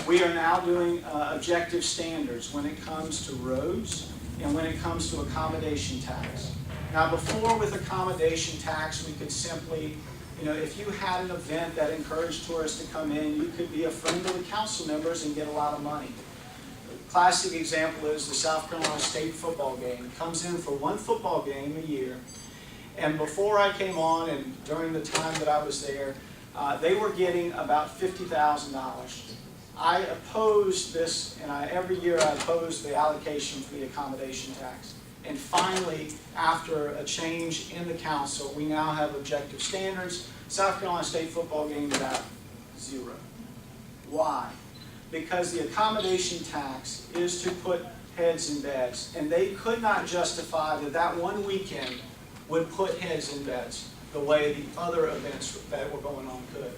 We are now doing objective standards when it comes to roads and when it comes to accommodation tax. Now before, with accommodation tax, we could simply, if you had an event that encouraged tourists to come in, you could be a friend of the council members and get a lot of money. A classic example is the South Carolina State football game. It comes in for one football game a year. And before I came on and during the time that I was there, they were getting about $50,000. I opposed this, and every year I opposed the allocation for the accommodation tax. And finally, after a change in the council, we now have objective standards. South Carolina State football game is at 0. Why? Because the accommodation tax is to put heads in beds, and they could not justify that one weekend would put heads in beds the way the other events that were going on could.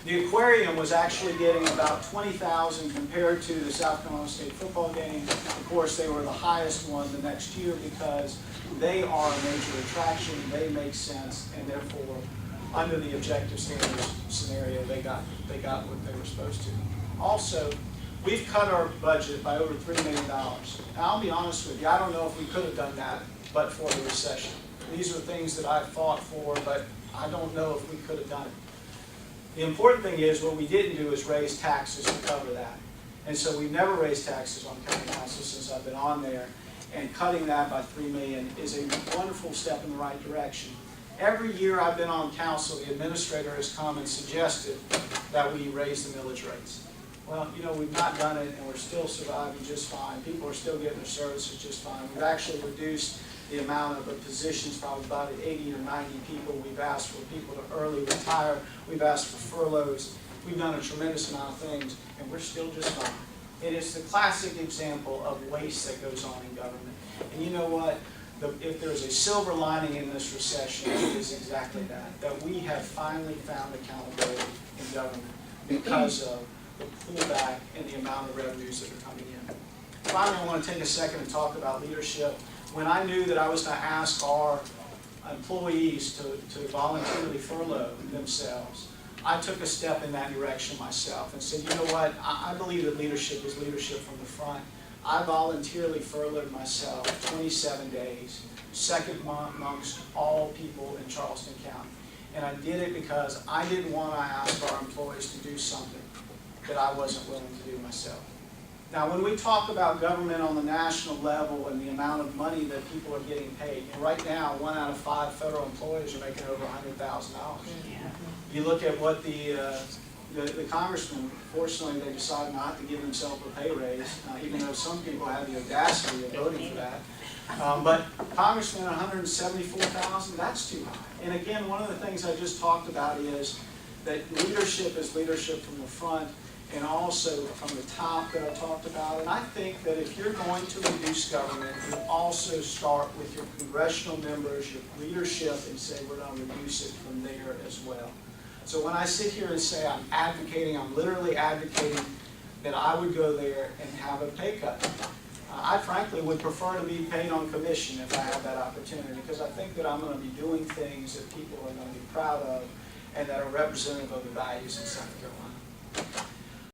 The aquarium was actually getting about $20,000 compared to the South Carolina State football game. Of course, they were the highest one the next year because they are a major attraction, they make sense, and therefore, under the objective standards scenario, they got what they were supposed to. Also, we've cut our budget by over $3 million. Now, I'll be honest with you, I don't know if we could have done that but for the recession. These are things that I fought for, but I don't know if we could have done it. The important thing is what we didn't do is raise taxes to cover that. And so we've never raised taxes on county council since I've been on there. And cutting that by $3 million is a wonderful step in the right direction. Every year I've been on council, the administrator has come and suggested that we raise the millage rates. Well, we've not done it, and we're still surviving just fine. People are still getting their services just fine. We've actually reduced the amount of the positions, probably about 80 or 90 people. We've asked for people to early retire. We've asked for furloughs. We've done a tremendous amount of things, and we're still just fine. It is the classic example of waste that goes on in government. And you know what? If there's a silver lining in this recession, it is exactly that we have finally found accountability in government because of the pullback and the amount of revenues that are coming in. Finally, I want to take a second and talk about leadership. When I knew that I was going to ask our employees to voluntarily furlough themselves, I took a step in that direction myself and said, you know what, I believe that leadership is leadership from the front. I voluntarily furloughed myself 27 days, second amongst all people in Charleston County. And I did it because I didn't want to ask our employees to do something that I wasn't willing to do myself. Now, when we talk about government on the national level and the amount of money that people are getting paid, right now, 1 out of 5 federal employees are making over $100,000. You look at what the congressman, fortunately, they decided not to give themselves a pay raise, even though some people have the audacity of voting for that. But Congressman, $174,000, that's too high. And again, one of the things I just talked about is that leadership is leadership from the front, and also from the top that I talked about. And I think that if you're going to reduce government, you also start with your congressional members, your leadership, and say we're going to reduce it from there as well. So when I sit here and say I'm advocating, I'm literally advocating that I would go there and have a pay cut. I frankly would prefer to be paid on commission if I have that opportunity, because I think that I'm going to be doing things that people are going to be proud of and that are representative of the values in South Carolina.